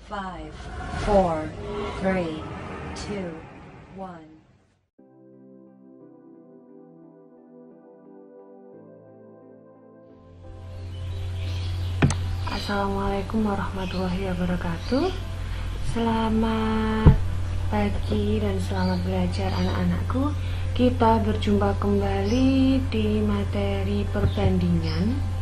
5, 4, 3, 2, 1. Assalamualaikum warahmatullahi wabarakatuh. Selamat pagi dan selamat belajar anak-anakku. Kita berjumpa kembali di materi perbandingan.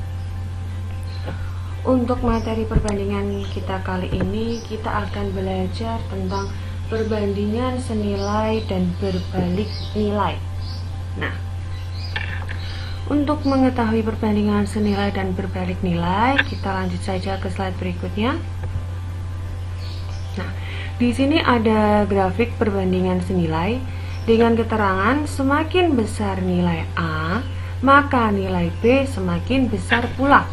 Untuk materi perbandingan kita kali ini, kita akan belajar tentang perbandingan senilai dan berbalik nilai. Nah, untuk mengetahui perbandingan senilai dan berbalik nilai, kita lanjut saja ke slide berikutnya. Nah, di sini ada grafik perbandingan senilai dengan keterangan semakin besar nilai A, maka nilai B semakin besar pula.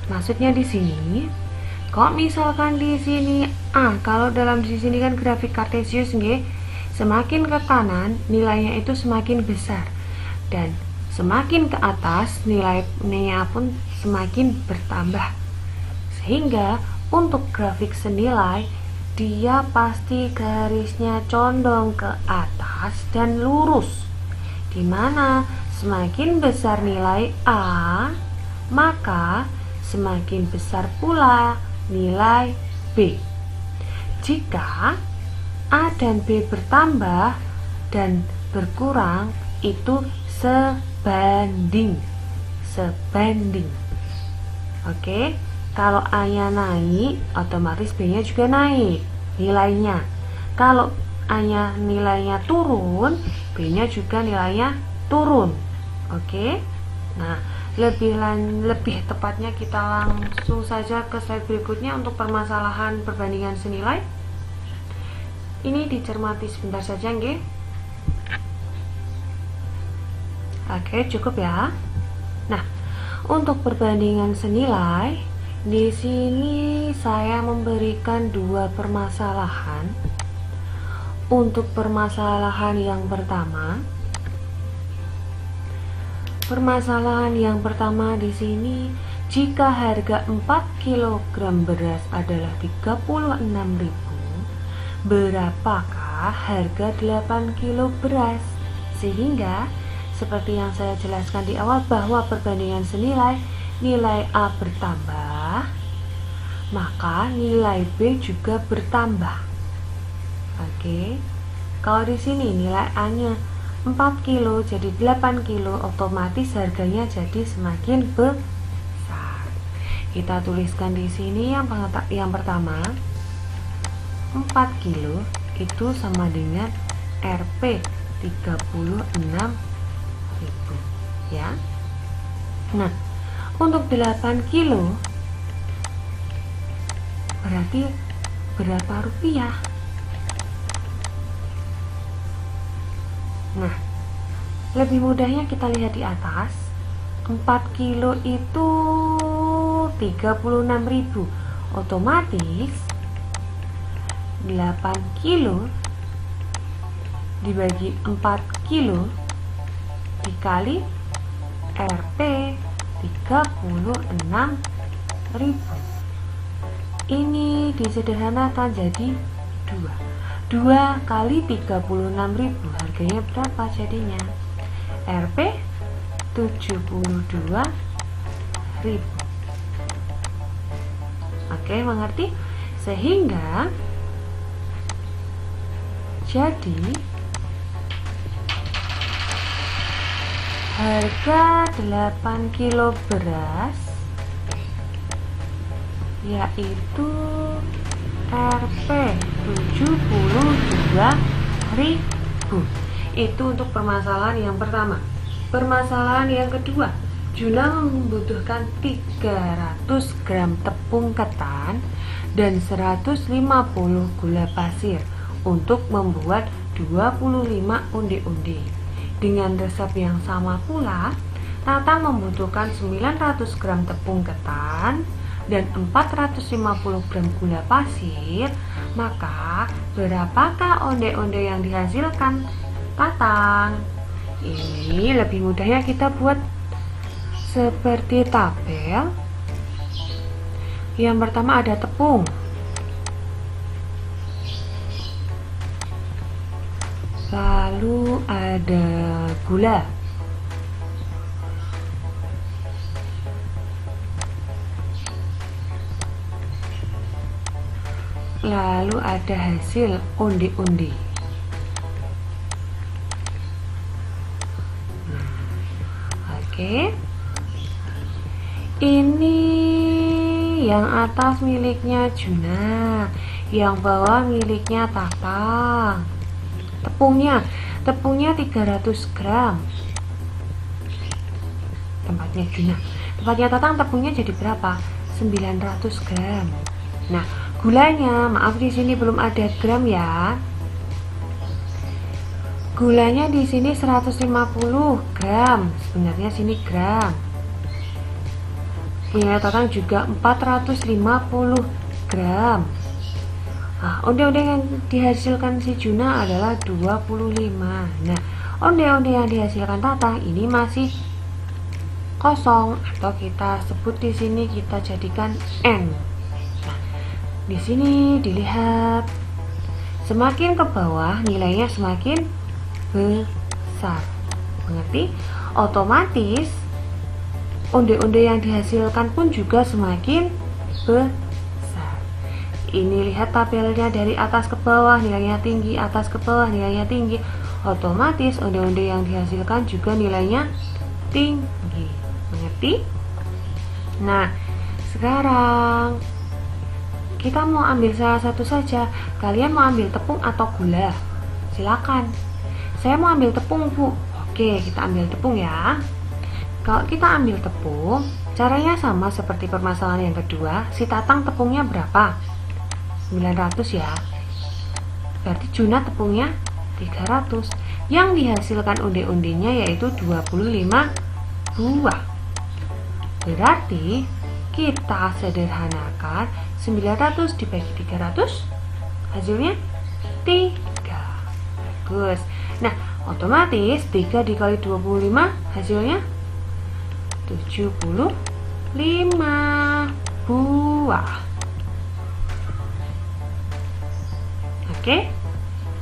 Maksudnya di sini, kok misalkan di sini A, kalau dalam di sini kan grafik kartesius nggih, semakin ke kanan nilainya itu semakin besar dan semakin ke atas nilainya pun semakin bertambah. Sehingga untuk grafik senilai dia pasti garisnya condong ke atas dan lurus. Dimana semakin besar nilai A, maka semakin besar pula nilai B. Jika A dan B bertambah dan berkurang, itu sebanding. Oke, kalau A-nya naik, otomatis B-nya juga naik nilainya. Kalau A-nya nilainya turun, B-nya juga nilainya turun. Oke. Nah, lebih tepatnya kita langsung saja ke slide berikutnya untuk permasalahan perbandingan senilai. Ini dicermati sebentar saja nggih. Oke, cukup ya. Nah, untuk perbandingan senilai, di sini saya memberikan dua permasalahan. Untuk permasalahan yang pertama, di sini, jika harga 4 kg beras adalah 36.000, berapakah harga 8 kg beras? Sehingga seperti yang saya jelaskan di awal bahwa perbandingan senilai, nilai A bertambah, maka nilai B juga bertambah. Oke. Kalau di sini nilai A-nya 4 kilo jadi 8 kilo, otomatis harganya jadi semakin besar. Kita tuliskan di sini yang pertama, 4 kilo itu sama dengan Rp 36.000 ya. Nah, untuk 8 kilo berarti berapa rupiah? Nah, lebih mudahnya kita lihat di atas. 4 kilo itu 36.000. Otomatis 8 kilo dibagi 4 kilo dikali Rp 36.000. Ini disederhanakan jadi 2 kali 36.000, harganya berapa jadinya? Rp 72.000. Oke, mengerti? Sehingga jadi harga 8 kilo beras yaitu Rp 72.000. Itu untuk permasalahan yang pertama. Permasalahan yang kedua, Juna membutuhkan 300 gram tepung ketan dan 150 gula pasir untuk membuat 25 onde-onde. Dengan resep yang sama pula, Tata membutuhkan 900 gram tepung ketan dan 450 gram gula pasir. Maka berapakah onde-onde yang dihasilkan Tatang? Ini lebih mudahnya kita buat seperti tabel. Yang pertama ada tepung. Lalu ada gula. Lalu ada hasil undi-undi. Oke. Ini yang atas miliknya Juna, yang bawah miliknya Tatang. Tepungnya 300 gram. Tempatnya Juna. Tempatnya Tatang tepungnya jadi berapa? 900 gram. Nah, gulanya, maaf di sini belum ada gram ya. Gulanya di sini 150 gram. Sebenarnya sini gram. Punya Tatang juga 450 gram. Nah, onde-onde yang dihasilkan si Juna adalah 25. Nah, onde-onde yang dihasilkan Tatang ini masih kosong, atau kita sebut di sini kita jadikan N. Nah, di sini dilihat semakin ke bawah nilainya semakin besar. Mengerti? Otomatis onde-onde yang dihasilkan pun juga semakin besar. Ini lihat tabelnya dari atas ke bawah nilainya tinggi, atas ke bawah nilainya tinggi. Otomatis onde-onde yang dihasilkan juga nilainya tinggi. Mengerti? Nah, sekarang kita mau ambil salah satu saja. Kalian mau ambil tepung atau gula? Silakan. Saya mau ambil tepung, Bu. Oke, kita ambil tepung ya. Kalau kita ambil tepung, caranya sama seperti permasalahan yang kedua. Si Tatang tepungnya berapa? 900 ya. Berarti Juna tepungnya 300. Yang dihasilkan onde-ondenya yaitu 25 buah. Berarti kita sederhanakan 900 dibagi 300, hasilnya 3. Bagus. Nah, otomatis 3 dikali 25 hasilnya 75 buah. Oke.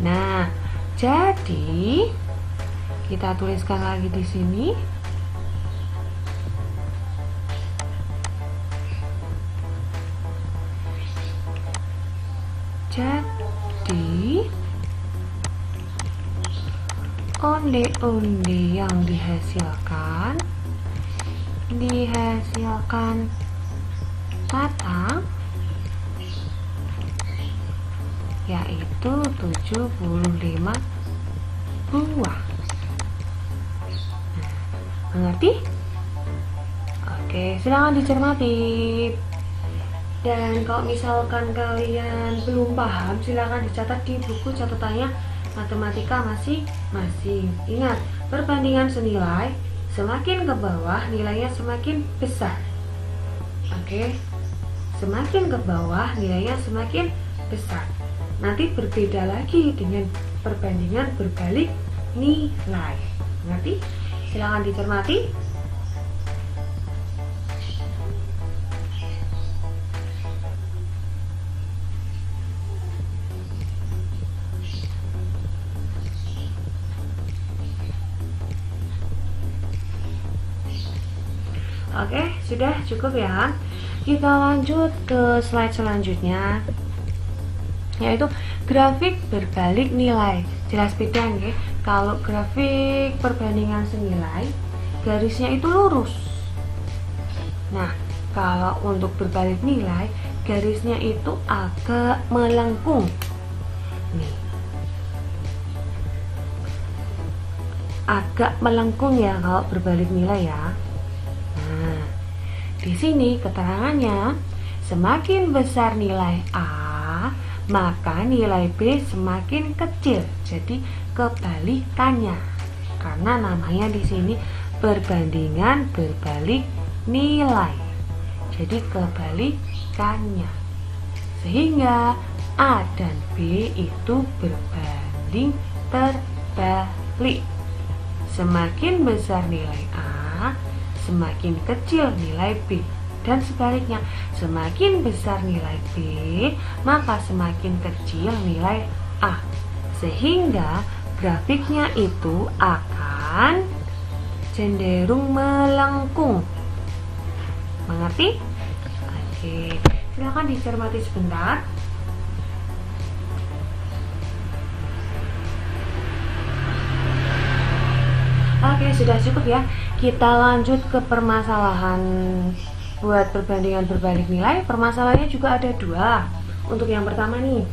Nah, jadi kita tuliskan lagi di sini. Jadi onde-onde yang dihasilkan Tatang yaitu 75 buah. Mengerti? Oke, silakan dicermati. Dan kalau misalkan kalian belum paham, silakan dicatat di buku catatannya matematika masing-masing. Ingat, perbandingan senilai semakin ke bawah nilainya semakin besar. Oke, semakin ke bawah nilainya semakin besar. Nanti berbeda lagi dengan perbandingan berbalik nilai. Ngerti? Silakan dicermati. Oke, sudah cukup ya. Kita lanjut ke slide selanjutnya, yaitu grafik berbalik nilai. Jelas beda nih. Kalau grafik perbandingan senilai, garisnya itu lurus. Nah, kalau untuk berbalik nilai, garisnya itu agak melengkung. Nih, agak melengkung ya kalau berbalik nilai ya. Nah, di sini keterangannya, semakin besar nilai A, maka nilai B semakin kecil. Jadi kebalikannya. Karena namanya di sini perbandingan berbalik nilai. Jadi kebalikannya. Sehingga A dan B itu berbanding terbalik. Semakin besar nilai A, semakin kecil nilai B, dan sebaliknya, semakin besar nilai B maka semakin kecil nilai A, sehingga grafiknya itu akan cenderung melengkung. Mengerti? Oke, silakan dicermati sebentar. Oke, sudah cukup ya. Kita lanjut ke permasalahan buat perbandingan berbalik nilai. Permasalahannya juga ada dua. Untuk yang pertama nih,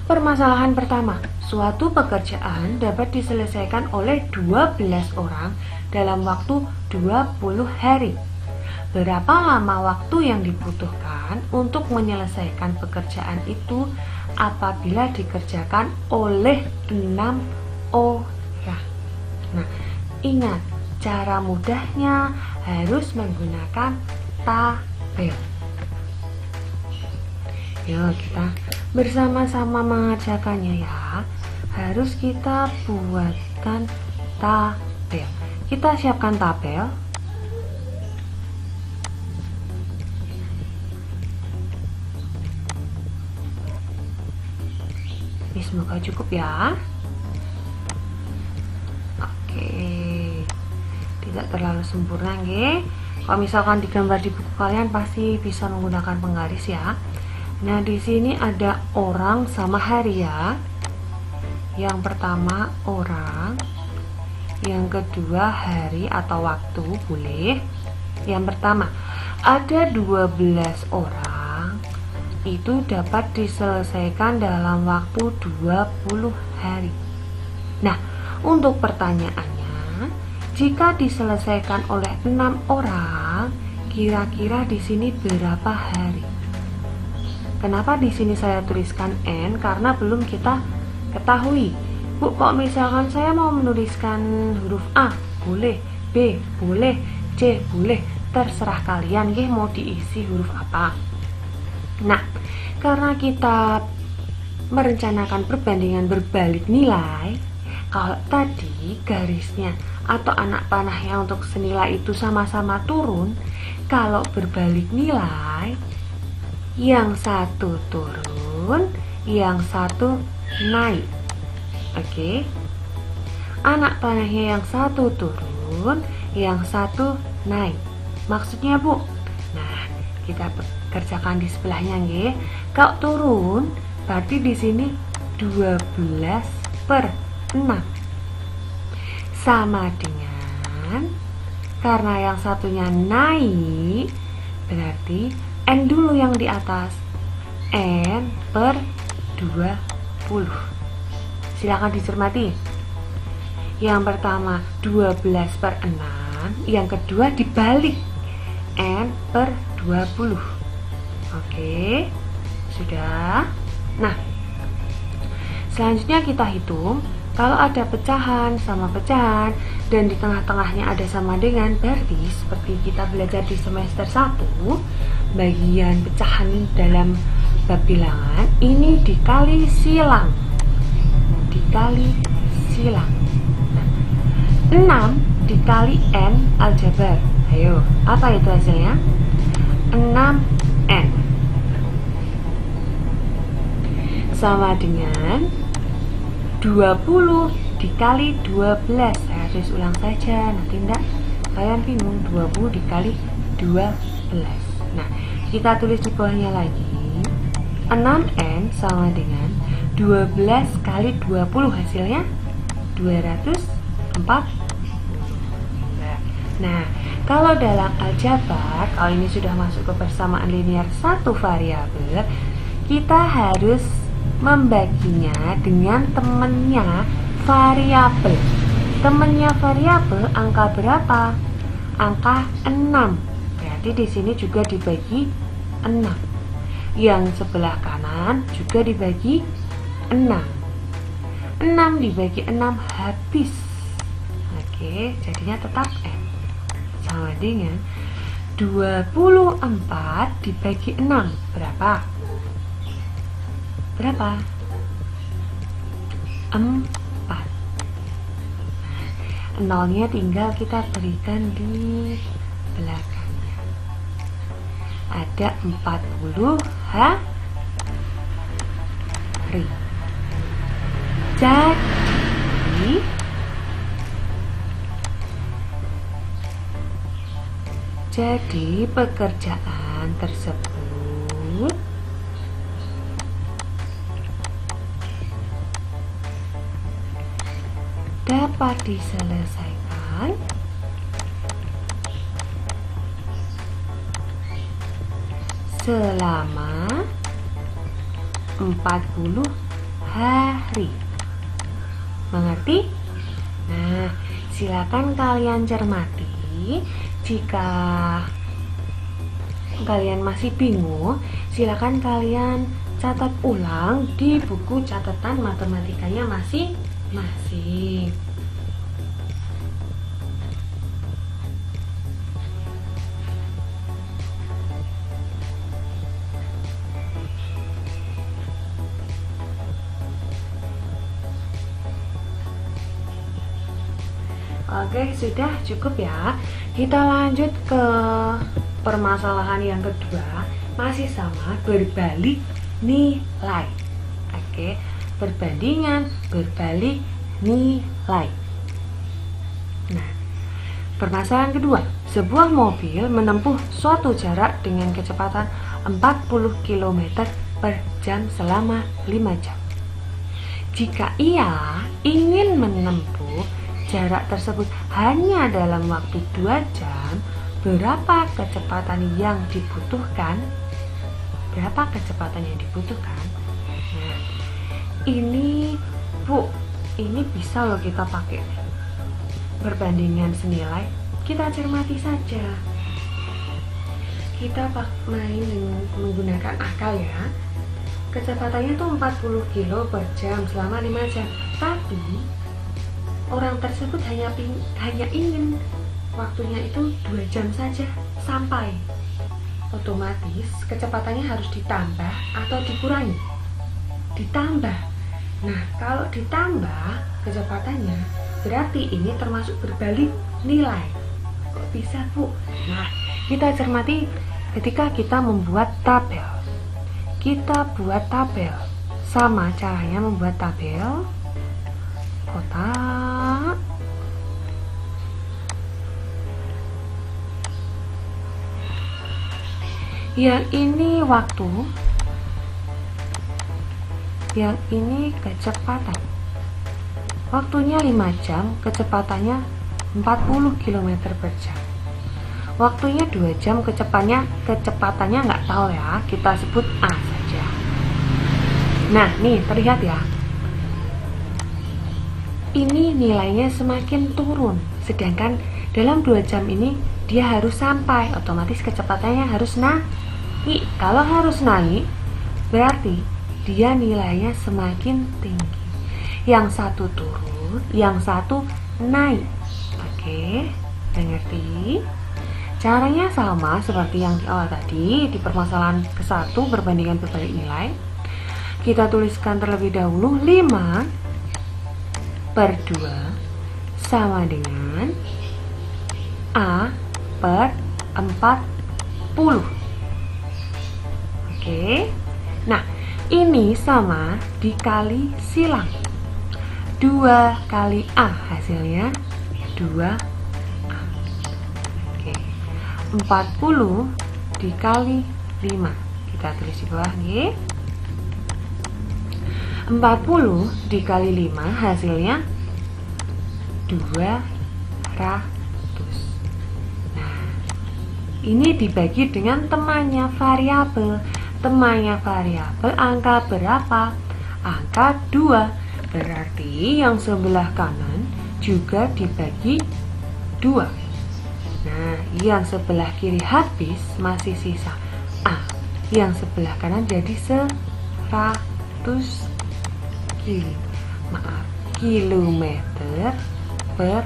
permasalahan pertama, suatu pekerjaan dapat diselesaikan oleh 12 orang dalam waktu 20 hari. Berapa lama waktu yang dibutuhkan untuk menyelesaikan pekerjaan itu apabila dikerjakan oleh 6 orang? Nah, ingat, cara mudahnya harus menggunakan tabel. Yuk, kita bersama-sama mengerjakannya ya. Harus kita buatkan tabel. Kita siapkan tabel. Ini semoga cukup ya. Tidak terlalu sempurna nggih. Kalau misalkan digambar di buku kalian pasti bisa menggunakan penggaris ya. Nah, di sini ada orang sama hari ya. Yang pertama orang, yang kedua hari atau waktu boleh. Yang pertama, ada 12 orang, itu dapat diselesaikan dalam waktu 20 hari. Nah, untuk pertanyaannya, jika diselesaikan oleh 6 orang, kira-kira di sini berapa hari? Kenapa di sini saya tuliskan N? Karena belum kita ketahui. Bu, kok misalkan saya mau menuliskan huruf A, boleh, B, boleh, C, boleh, terserah kalian nggih mau diisi huruf apa. Nah, karena kita merencanakan perbandingan berbalik nilai, kalau tadi garisnya atau anak panahnya untuk senilai itu sama-sama turun, kalau berbalik nilai, yang satu turun, yang satu naik. Oke, anak panahnya yang satu turun, yang satu naik. Maksudnya Bu, nah kita kerjakan di sebelahnya nggih. Kalau turun, berarti di sini 12/6 sama dengan, karena yang satunya naik, berarti N dulu yang di atas, N/20. Silakan dicermati. Yang pertama 12/6, yang kedua dibalik, N/20. Oke, sudah. Nah, selanjutnya kita hitung. Kalau ada pecahan sama pecahan dan di tengah-tengahnya ada sama dengan, berarti seperti kita belajar di semester 1, bagian pecahan dalam bab bilangan ini dikali silang. Dikali silang. Nah, 6 dikali N aljabar. Ayo, apa itu hasilnya? 6N. Sama dengan 20 dikali 12. Saya tulis ulang saja, nanti enggak kalian bingung. 20 dikali 12. Nah, kita tulis di bawahnya lagi. 6N sama dengan 12 kali 20, hasilnya 240. Nah, kalau dalam aljabar, kalau ini sudah masuk ke persamaan linear satu variabel, kita harus membaginya dengan temennya variabel. Temennya variabel angka berapa? Angka 6. Berarti di sini juga dibagi 6. Yang sebelah kanan juga dibagi 6. 6 dibagi 6 habis. Oke, jadinya tetap N. Sama dengan 24 dibagi 6 berapa? Berapa? 4. Nolnya tinggal kita berikan di belakangnya. Ada 40 hari. Jadi pekerjaan tersebut dapat diselesaikan selama 40 hari. Mengerti? Nah, silakan kalian cermati. Jika kalian masih bingung, silakan kalian catat ulang di buku catatan matematikanya masing-masing. Oke, sudah cukup ya. Kita lanjut ke permasalahan yang kedua. Masih sama, berbalik nilai. Oke, perbandingan berbalik nilai. Nah, permasalahan kedua. Sebuah mobil menempuh suatu jarak dengan kecepatan 40 km per jam selama 5 jam. Jika ia ingin menempuh jarak tersebut hanya dalam waktu 2 jam, berapa kecepatan yang dibutuhkan? Berapa kecepatan yang dibutuhkan? Nah, ini Bu, ini bisa loh kita pakai perbandingan senilai. Kita cermati saja. Kita main menggunakan akal ya. Kecepatannya itu 40 kilo per jam selama 5 jam. Tapi orang tersebut hanya ingin waktunya itu 2 jam saja sampai. Otomatis kecepatannya harus ditambah atau dikurangi? Ditambah. Nah, kalau ditambah kecepatannya, berarti ini termasuk berbalik nilai. Kok bisa, Bu? Nah, kita cermati ketika kita membuat tabel. Kita buat tabel. Sama caranya membuat tabel. Kotak. Yang ini waktu. Yang ini kecepatan. Waktunya 5 jam, kecepatannya 40 km per jam. Waktunya 2 jam, kecepatannya nggak tahu ya, kita sebut A saja. Nah, nih terlihat ya. Ini nilainya semakin turun, sedangkan dalam 2 jam ini dia harus sampai, otomatis kecepatannya harus naik. Kalau harus naik, berarti dia nilainya semakin tinggi. Yang satu turun, yang satu naik. Oke, mengerti? Caranya sama seperti yang di awal tadi, di permasalahan ke-1 perbandingan berbalik nilai. Kita tuliskan terlebih dahulu 5 per 2 sama dengan A per 40. Oke. Nah, ini sama dikali silang. 2 kali A hasilnya 2A. Oke. 40 dikali 5. Kita tulis di bawah nggih. 40 dikali 5 hasilnya 200. Nah, ini dibagi dengan temannya variabel. Temannya variabel angka berapa? Angka 2. Berarti yang sebelah kanan juga dibagi 2. Nah, yang sebelah kiri habis, masih sisa A. Yang sebelah kanan jadi 100 kilometer per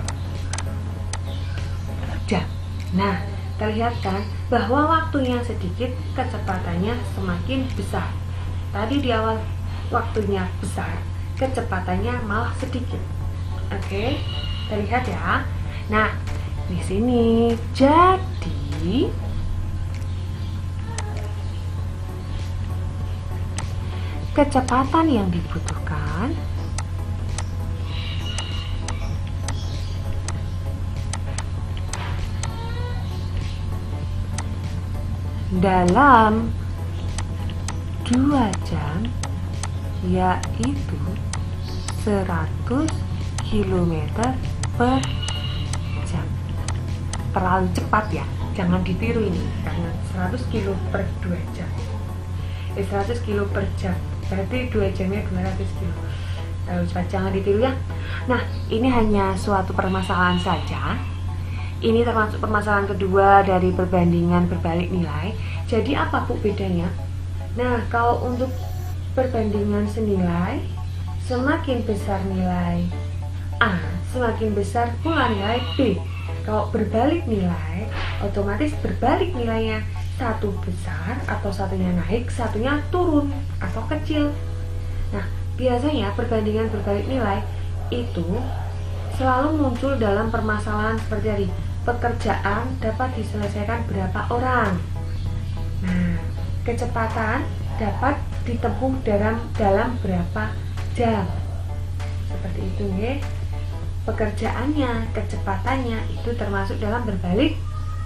jam. Nah, terlihat kan bahwa waktunya sedikit, kecepatannya semakin besar. Tadi di awal waktunya besar, kecepatannya malah sedikit. Oke, terlihat ya. Nah, di sini jadi kecepatan yang dibutuhkan dalam 2 jam, yaitu 100 km per jam. Terlalu cepat ya, jangan ditiru ini, karena 100 kilo per 2 jam 100 kilo per jam, berarti 2 jamnya 200 kilo. Terlalu cepat, jangan ditiru ya. Nah, ini hanya suatu permasalahan saja. Ini termasuk permasalahan kedua dari perbandingan berbalik nilai. Jadi apa Bu bedanya? Nah, kalau untuk perbandingan senilai, semakin besar nilai A, semakin besar pula nilai B. Kalau berbalik nilai, otomatis berbalik nilainya, satu besar atau satunya naik, satunya turun atau kecil. Nah, biasanya perbandingan berbalik nilai itu selalu muncul dalam permasalahan seperti tadi, pekerjaan dapat diselesaikan berapa orang. Nah, kecepatan dapat ditempuh dalam berapa jam. Seperti itu ya. Pekerjaannya, kecepatannya itu termasuk dalam berbalik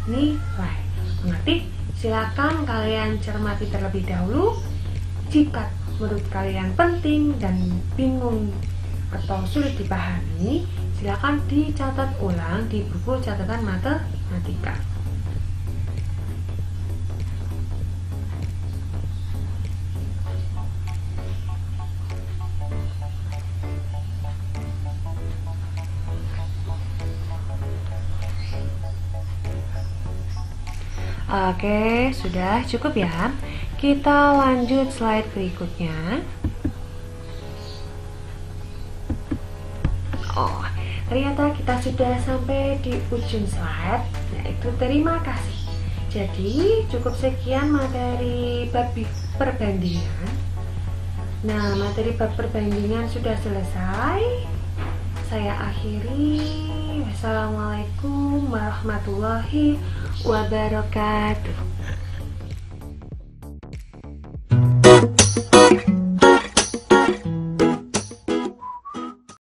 nilai. Mengerti? Silakan kalian cermati terlebih dahulu. Jika menurut kalian penting dan bingung atau sulit dipahami, silakan dicatat ulang di buku catatan matematika. Oke, sudah cukup ya. Kita lanjut slide berikutnya. Oh, ternyata kita sudah sampai di ujung slide, yaitu terima kasih. Jadi, cukup sekian materi bab perbandingan. Nah, materi bab perbandingan sudah selesai. Saya akhiri. Wassalamualaikum warahmatullahi wabarakatuh.